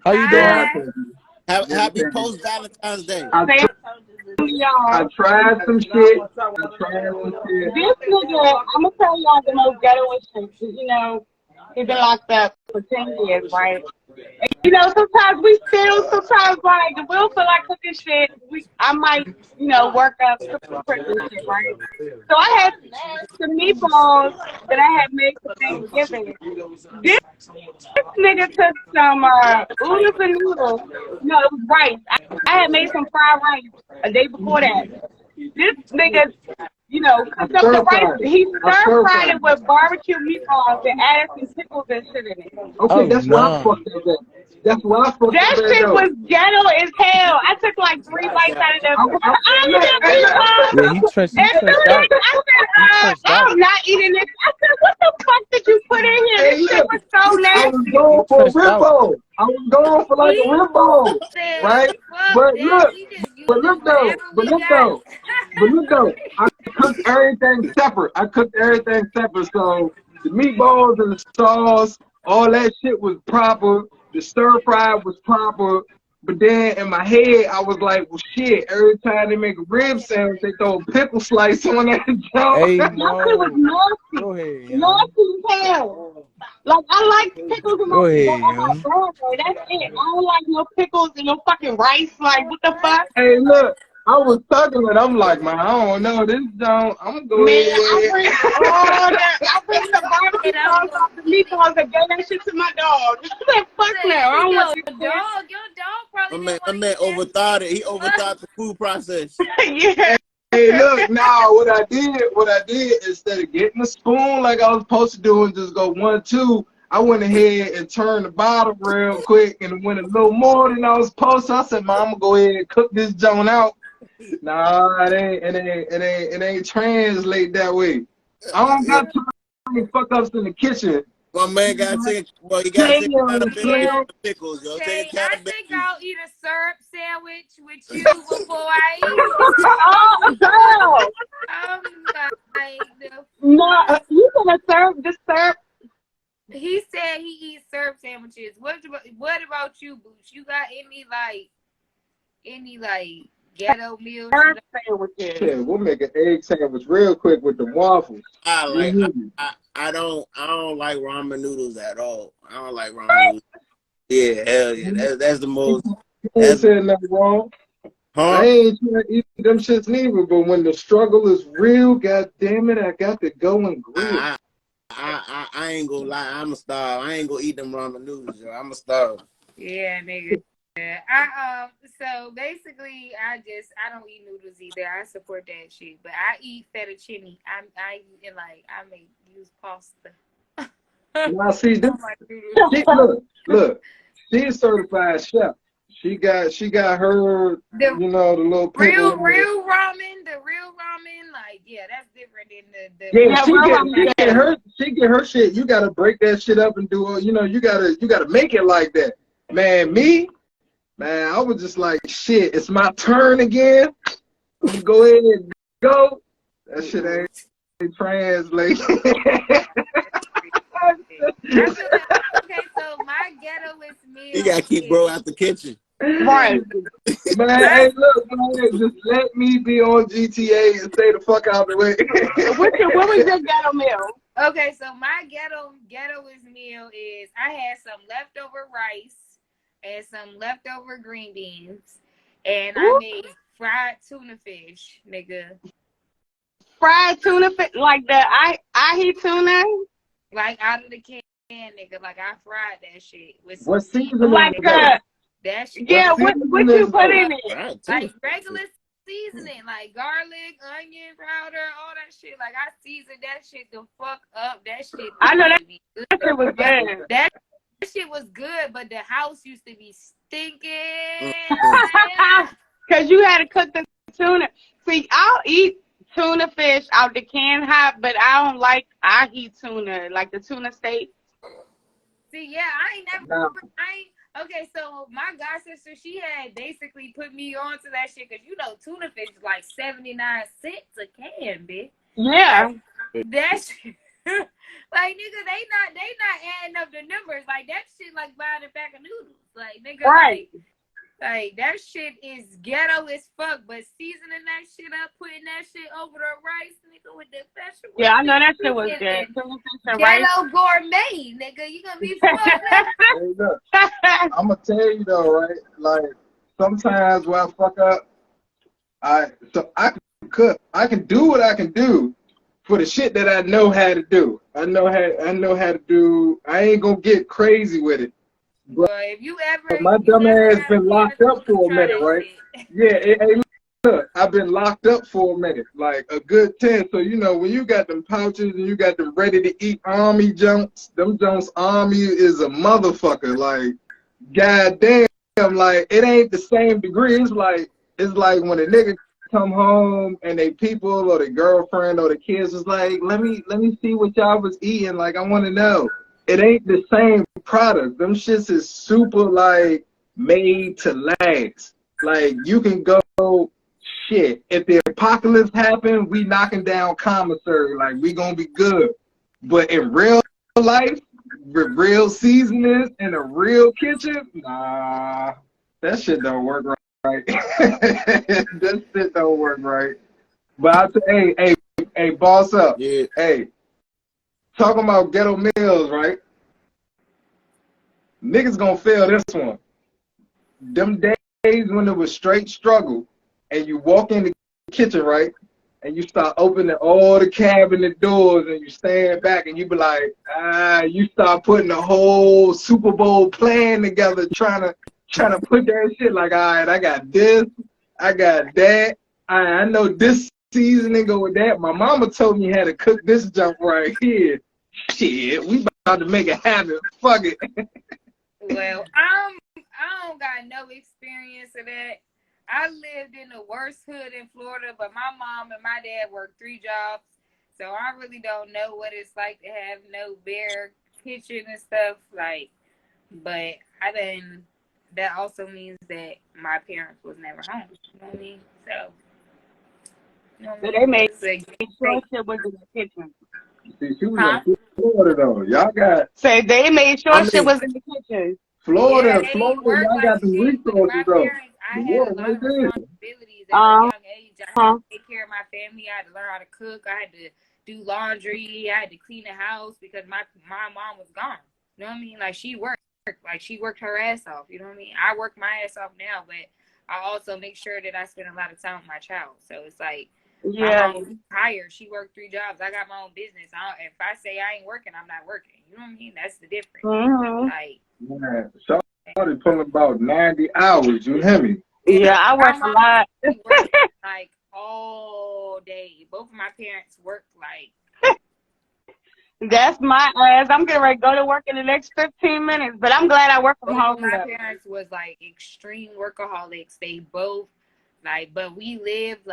How you doing? Happy post Valentine's Day. I tried some shit. This nigga, I'm gonna tell y'all the most ghettoest shit. He's been locked up for 10 years, right? And, sometimes like, we'll feel like cooking shit. I might, work up some cooking shit, right? So I had some meatballs that I had made for Thanksgiving. This nigga took some oodles and noodles. No, it was rice. I had made some fried rice a day before that. This nigga, cooked up the rice. He stir-fried it with barbecue meatballs and added some pickles and shit in it. Okay, that's why I fucked that. That's why I fucked that. That shit was ghetto as hell. I took like 3 bites out of them. Yeah, he trenched out. I said, I'm not eating this. I said, what the fuck did you put in here? This shit was so nasty. I was going for a rib bowl. I was going for like a rib bowl, right? But look though, I cooked everything separate. So the meatballs and the sauce, all that shit was proper. The stir fry was proper. But then in my head, I was like, well, shit, every time they make a rib sandwich, they throw a pickle slice on that junk. Hey, That shit was Mo. nasty. Go ahead, young. Nasty as hell. Like, I like pickles in Go ahead, on my young. burger. That's it. I don't like no pickles and no fucking rice. Like, what the fuck? Hey, look, I was talking and I'm like, man, I don't know this junk. I'm gonna go Man, ahead. I bring the barbecue sauce off the meatballs and gave that shit to my dog. I said, fuck no. I don't want Your this dog probably didn't My want to man eat that. overthought it. He overthought the food process. shit. Yeah. Hey, look, now what I did, instead of getting a spoon like I was supposed to do and just go 1, 2, I went ahead and turned the bottom real quick and went a little more than I was supposed to. I said, man, I'm gonna go ahead and cook this joint out. Nah, it ain't translate that way. I don't got too many fuck ups in the kitchen. My man got to take, well, you got to take accountability for the pickles, yo. Okay, Take I think accountability. I'll eat a syrup sandwich with you before I eat. Oh, girl. Like, No, you gonna serve this syrup? he said he eats syrup sandwiches. What about you, Boots? You got any ghetto meals? Syrup sandwiches. Yeah, we'll make an egg sandwich real quick with the waffles. I don't like ramen noodles at all. I don't like ramen noodles. Yeah, hell yeah. That's the most. You ain't saying nothing wrong. Huh? I ain't trying to eat them shits neither, but when the struggle is real, god damn it, I got to go and grill. I ain't gonna lie. I'm a starve. I ain't gonna eat them ramen noodles, yo. I'm a starve. Yeah, nigga. So basically, I don't eat noodles either. I support that shit, but I eat fettuccine. I may use pasta. Now see this, Noodles. look, she's a certified chef. She got her, The you know, the little real paper. ramen, like, yeah, that's different than the Yeah, Yeah, she get her shit. You gotta break that shit up and do it. You know, you gotta make it like that. Man, I was just like, shit, it's my turn again. I'm gonna go ahead and go. That shit ain't translate. Okay, so my ghettoist meal. You gotta keep bro out the kitchen. right. Man, hey, look, man, just let me be on GTA and stay the fuck out of the way. What was your ghetto meal? Okay, so my ghettoist meal is I had some leftover rice and some leftover green beans, and I made fried tuna fish, nigga. Fried tuna fish, like the ahi tuna? Like out of the can, nigga. Like I fried that shit with some What seasoning. season Like that shit. yeah, what you put in it? Right, Like regular seasoning, like garlic, onion powder, all that shit. Like I seasoned that shit the fuck up. That shit. I know that good. shit was good. That shit was good, but the house used to be stinking. Cause you had to cook the tuna. See, I'll eat tuna fish out the can hot, but I don't like ahi tuna, like the tuna steak. See, yeah, okay, so my god sister, she had basically put me on to that shit because you know tuna fish is like 79 cents a can, bitch. Yeah. That shit, like nigga, they not adding up the numbers. Like that shit like buying a pack of noodles. Like nigga, Right. like that shit is ghetto as fuck, but seasoning that shit up, putting that shit over the rice, nigga, with the vegetables. Yeah, I know that shit was good. Ghetto gourmet, nigga. You gonna be fucked up. Hey, look, I'm gonna tell you though, right? Like sometimes when I fuck up, I can cook. I can do what I can do for the shit that I know how to do. I know how to do. I ain't gonna get crazy with it. But if you ever, My dumb ass been locked up for a minute, right? Yeah, hey, look, I've been locked up for a minute, like a good 10. So, you know, when you got them pouches and you got them ready to eat army junks, them junks army is a motherfucker. Like, goddamn, like, it ain't the same degree. It's like when a nigga come home and they people or their girlfriend or the kids is like, let me see what y'all was eating. Like, I want to know. It ain't the same product. Them shits is super, like, made to last. Like, you can go, shit, if the apocalypse happen, we knocking down commissary. Like, we gonna be good. But in real life, with real seasonings in a real kitchen, nah. That shit don't work right. That shit don't work right. But I say, hey, boss up. Yeah. Hey, talking about ghetto meals, right? Niggas gonna feel this one. Them days when it was straight struggle, and you walk in the kitchen, right? And you start opening all the cabinet doors and you stand back and you be like, you start putting the whole Super Bowl plan together, trying to put that shit like, all right, I got this, I got that, I know this seasoning go with that. My mama told me how to cook this junk right here. Shit, we about to make it happen. Fuck it. Well, I don't got no experience of that. I lived in the worst hood in Florida, but my mom and my dad worked 3 jobs, so I really don't know what it's like to have no bare kitchen and stuff. Like, but that also means that my parents was never home. You know what I mean? So, you know what I So mean? they made It's like, sure shit was in the kitchen. See, she was huh? in Florida though. Y'all got, So they made I sure shit mean, was in the kitchen. Yeah, Florida, they work y'all like got the shit, but resources my though. parents, I The had water a lot right of there. responsibilities at a Uh young age. I had huh. to take care of my family. I had to learn how to cook. I had to do laundry. I had to clean the house because my mom was gone. You know what I mean? Like she worked her ass off. You know what I mean? I work my ass off now, but I also make sure that I spend a lot of time with my child. So it's like my Yeah. mom hired. She worked 3 jobs. I got my own business. If I say I ain't working, I'm not working. You know what I mean? That's the difference. Mhm. Like. Man, Shawty pulling about 90 hours, you hear me? And Yeah, I my work a mom lot. worked like all day. Both of my parents worked like That's my ass. I'm getting ready to go to work in the next 15 minutes, but I'm glad I work from both of home my though. parents was like extreme workaholics. They both like, but we lived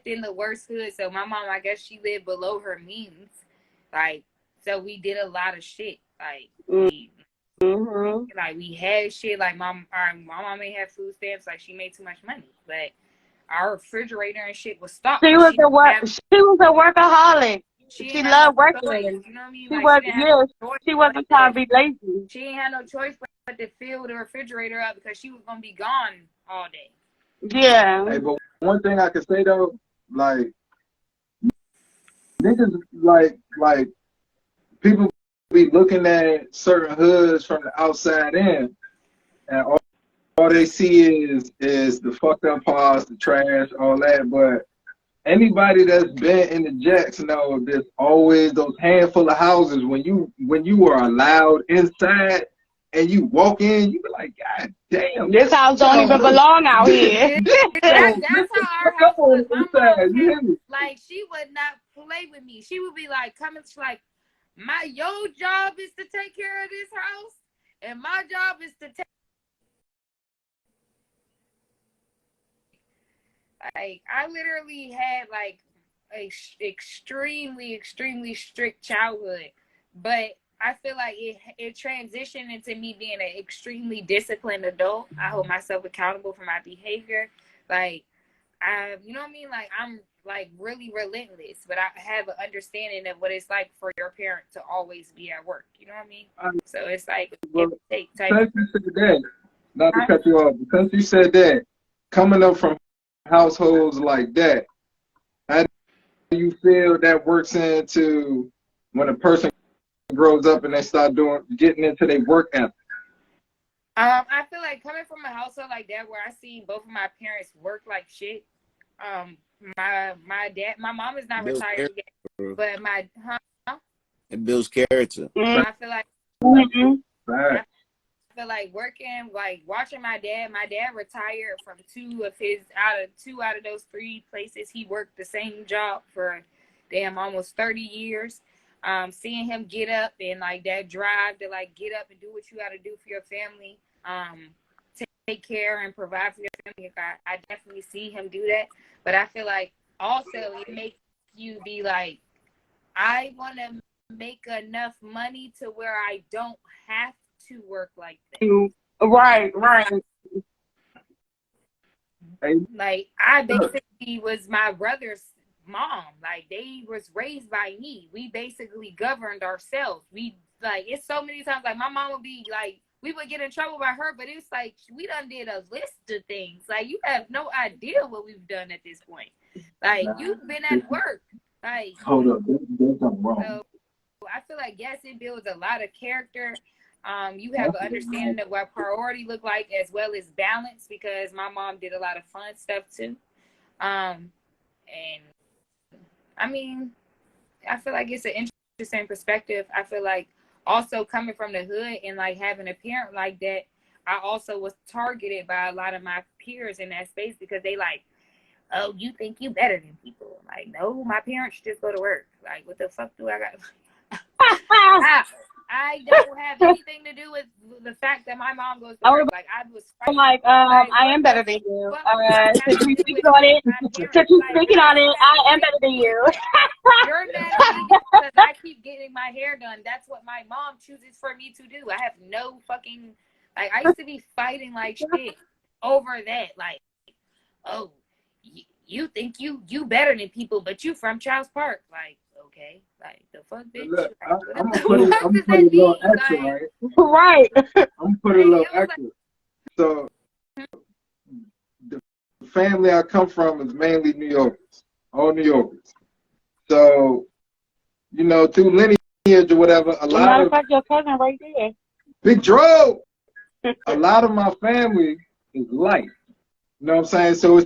in the worst hood. So my mom, I guess she lived below her means. Like, so we did a lot of shit. Like Mhm. we had shit. Like my mom ain't have food stamps. Like she made too much money, but our refrigerator and shit was stocked She because was a work. She was a workaholic. she She didn't have loved no choice. working. You know what I mean? She Like she was, didn't have yeah. no choice She but wasn't trying to be lazy. she ain't had no choice but to fill the refrigerator up because she was gonna be gone all day. Yeah. Hey, but one thing I can say though, like niggas, like people be looking at certain hoods from the outside in, and all they see is the fucked up parts, the trash, all that. But anybody that's been in the Jacks know there's always those handful of houses when you are allowed inside and you walk in, you be like, God damn, This house don't even belong out here. That's how our house was. My mom inside, you kept hear me? like she would not play with me. She would be like coming. She's like, your job is to take care of this house, and my job is to take. Like I literally had like a extremely strict childhood, but I feel like it transitioned into me being an extremely disciplined adult. I hold myself accountable for my behavior. Like you know what I mean? Like I'm like really relentless, but I have an understanding of what it's like for your parent to always be at work. You know what I mean? So it's like Well, it take type. since you said that, not to cut you off, but since you said that, coming up from households like that, how do you feel that works into when a person grows up and they start getting into their work ethic? I feel like coming from a household like that where I see both of my parents work like shit. My mom is not it builds retired character, yet, bro. but It builds character. Mhm. I feel like Mhm. I Right. feel like working, like watching my dad. My dad retired from two out of those 3 places. He worked the same job for damn almost 30 years. Seeing him get up and like that drive to like get up and do what you got to do for your family. Take care and provide for your family. I definitely see him do that. But I feel like also it makes you be like, I want to make enough money to where I don't have to work like that. Right, right. Hey, Like I look, basically was my brother's mom. Like they was raised by me. We basically governed ourselves. We like it's so many times like my mom would be like we would get in trouble by her, but it's like we done did a list of things. Like you have no idea what we've done at this point. Like you've been at work. Like Hold up, there's something wrong. so I feel like yes, it builds a lot of character. You have an understanding of what priority look like as well as balance because my mom did a lot of fun stuff too. And I mean, I feel like it's an interesting perspective. I feel like also coming from the hood and like having a parent like that, I also was targeted by a lot of my peers in that space because they like, oh, you think you better than people. Like, no, my parents just go to work. Like, what the fuck do I got? I don't have anything to do with the fact that my mom goes to work. Like, I was fighting. Like, I am better than you. Since we speaking on it, I am better than you. You're mad at me because I keep getting my hair done. That's what my mom chooses for me to do. I have no fucking, like, I used to be fighting like shit over that. Like, oh, you think you better than people, but you from Charles Park. Like, okay, like the fuck, bitch. Look, Like, I'm gonna put a little extra, right? Right. I'm gonna put a little extra. So the family I come from is mainly New Yorkers, all New Yorkers. So, you know, through lineage or whatever, a lot of your cousin right there. Big Dro, a lot of my family is light. You know what I'm saying? So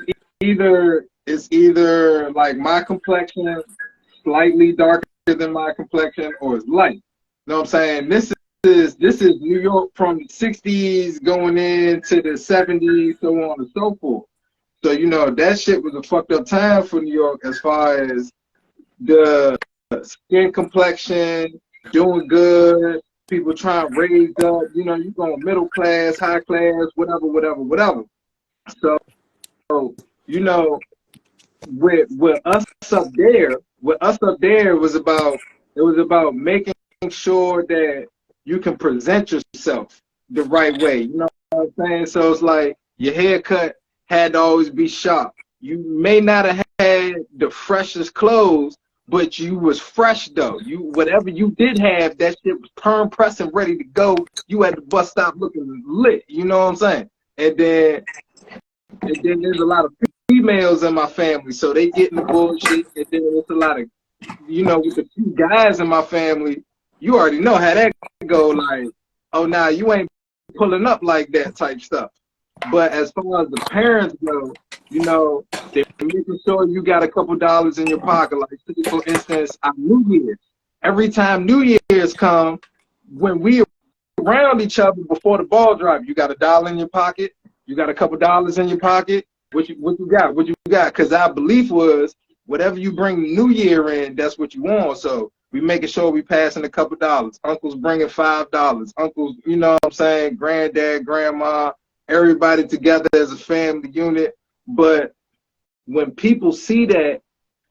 it's either like my complexion, slightly darker than my complexion, or it's light. You know what I'm saying? This is New York from the 60s going into the 70s, so on and so forth. So, you know, that shit was a fucked up time for New York as far as the skin complexion, doing good, people trying to raise up, you know, you going middle class, high class, whatever. So, you know, with us up there, it was about making sure that you can present yourself the right way. You know what I'm saying? So it's like your haircut had to always be sharp. You may not have had the freshest clothes, but you was fresh though. You whatever you did have, that shit was perm pressed and ready to go. You had the bus stop looking lit. You know what I'm saying? And then there's a lot of females in my family, so they get in the bullshit. And then there's a lot of, you know, with the two guys in my family, you already know how that go. Like, oh, nah, you ain't pulling up like that type stuff. But as far as the parents go, you know, they're making sure you got a couple dollars in your pocket. Like, for instance, on New Year's, every time New Year's come, when we around each other before the ball drop, you got $1 in your pocket, you got a couple dollars in your pocket. What you got? Because our belief was whatever you bring New Year in, that's what you want. So we making sure we passing a couple dollars. Uncle's bringing $5. Uncle's, you know what I'm saying? Granddad, grandma, everybody together as a family unit. But when people see that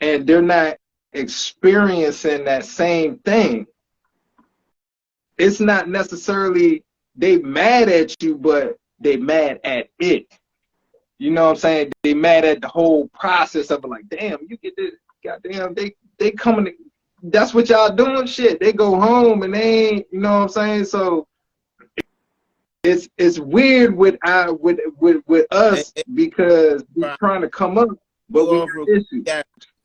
and they're not experiencing that same thing, it's not necessarily they mad at you, but they mad at it. You know what I'm saying? They mad at the whole process of it. Like, damn, you get this. Goddamn, they coming. That's what y'all doing. Shit, they go home and they ain't. You know what I'm saying? So it's weird with us because we're trying to come up, but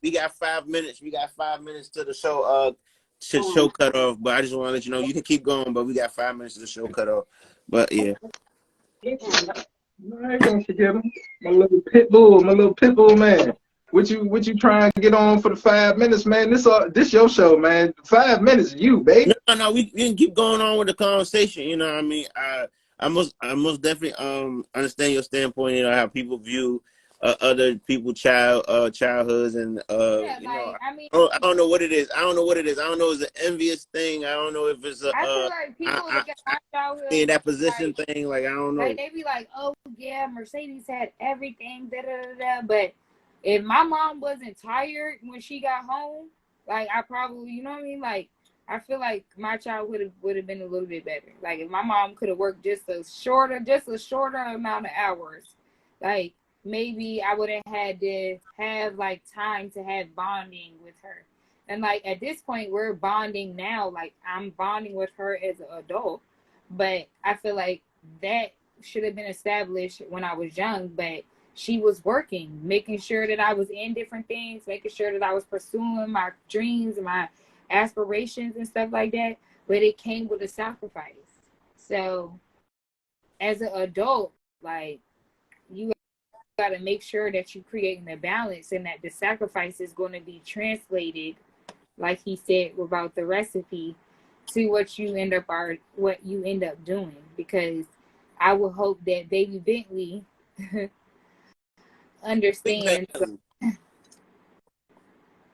we got 5 minutes. We got 5 minutes to the show. To show cut off. But I just want to let you know you can keep going, but we got 5 minutes to the show cut off. But yeah. I ain't gonna forget him. My little pit bull man. What you trying to get on for the 5 minutes, man? This your show, man. 5 minutes, you, baby. No, we can keep going on with the conversation. You know what I mean? I most definitely understand your standpoint. You know how people view other people childhoods and yeah, you know. I mean, I don't know what it is. I don't know if it's an envious thing. I don't know if it's a. I feel like people look at my childhood in that position like, thing. Like I don't know. Like they be like, oh yeah, Mercedes had everything, da da da da. But if my mom wasn't tired when she got home, like I probably, you know what I mean? Like I feel like my child would have been a little bit better. Like if my mom could have worked just a shorter amount of hours, like maybe I would have had to have like time to have bonding with her. And like at this point we're bonding now. Like I'm bonding with her as an adult. But I feel like that should have been established when I was young, but she was working, making sure that I was in different things, making sure that I was pursuing my dreams and my aspirations and stuff like that. But it came with a sacrifice. So as an adult, like, you got to make sure that you're creating the balance and that the sacrifice is going to be translated, like he said about the recipe, to what you end up doing. Because I would hope that baby Bentley understands.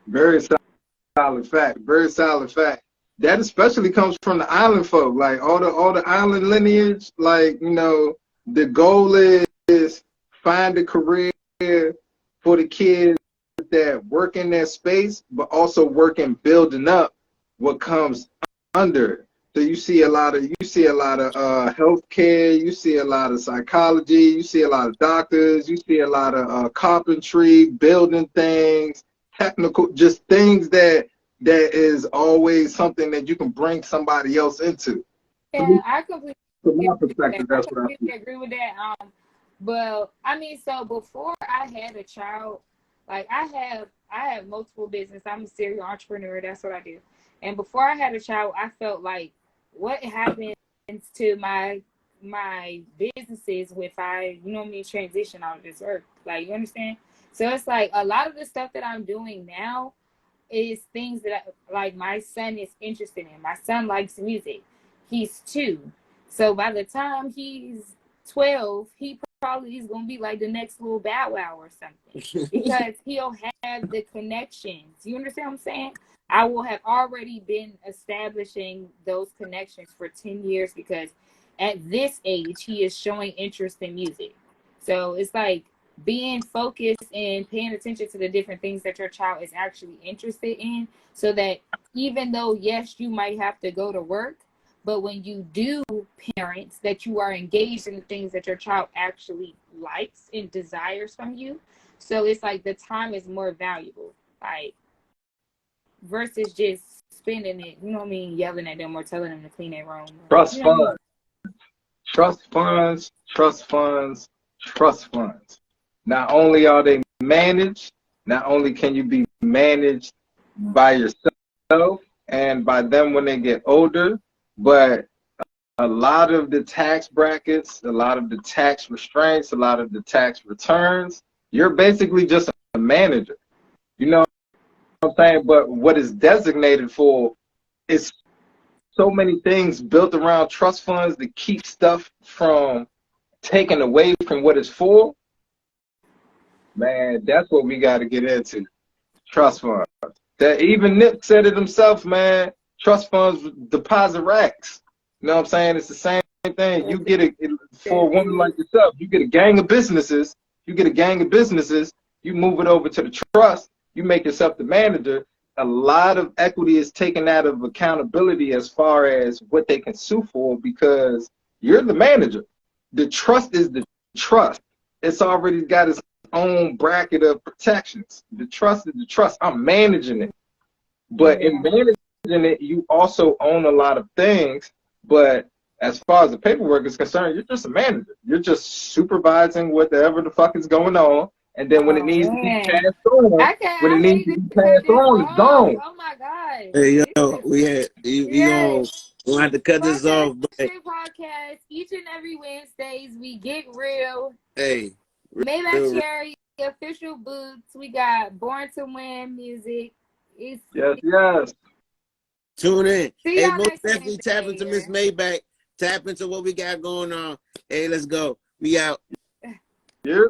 Very solid fact. Very solid fact. That especially comes from the island folk. Like all the island lineage. Like, you know, the goal is find a career for the kids that work in that space, but also work in building up what comes under it. So you see a lot of healthcare, you see a lot of psychology, you see a lot of doctors, you see a lot of carpentry, building things, technical, just things that is always something that you can bring somebody else into. Yeah, I completely From my agree with perspective, that. I that's what I completely see. agree with that. But I mean, so before I had a child, like I have multiple business. I'm a serial entrepreneur. That's what I do. And before I had a child, I felt like, what happens to my businesses if I, transition out of this earth? Like, you understand? So it's like a lot of the stuff that I'm doing now is things that like my son is interested in. My son likes music. He's 2. So by the time he's 12, he probably is going to be like the next little Bow Wow or something, because he'll have the connections. You understand what I'm saying? I will have already been establishing those connections for 10 years, because at this age, he is showing interest in music. So it's like being focused and paying attention to the different things that your child is actually interested in, so that even though, yes, you might have to go to work, but when you do parents, that you are engaged in the things that your child actually likes and desires from you. So it's like the time is more valuable, like, versus just spending it, you know what I mean, yelling at them or telling them to clean their room. Trust You know what I mean? funds, trust funds, trust funds, trust funds. Not only are they managed, not only can you be managed by yourself and by them when they get older, but a lot of the tax brackets, a lot of the tax restraints, a lot of the tax returns, you're basically just a manager. You know what I'm saying? But what is designated for is so many things built around trust funds to keep stuff from taken away from what it's for. Man, that's what we got to get into. Trust funds. That even Nip said it himself, man. Trust funds deposit racks. You know what I'm saying? It's the same thing. You get it for a woman like yourself. You get a gang of businesses. You get a gang of businesses. You move it over to the trust. You make yourself the manager. A lot of equity is taken out of accountability as far as what they can sue for, because you're the manager. The trust is the trust. It's already got its own bracket of protections. The trust is the trust. I'm managing it. But in managing it, you also own a lot of things. But as far as the paperwork is concerned, you're just a manager. You're just supervising whatever the fuck is going on. And then when it needs to be passed on, I hate to cut this it's off. gone. Oh my gosh. Hey, This yo, is, we had you yes. gonna have to cut this Podcast, off, but podcast. Each and every Wednesdays, we get real. hey, Maybach real, Cherry official boots. We got Born to Win music. Yes. tune in. See Hey, y'all most next definitely tap Wednesday into Miss here. Maybach. Tap into what we got going on. Hey, let's go. We out. Yep.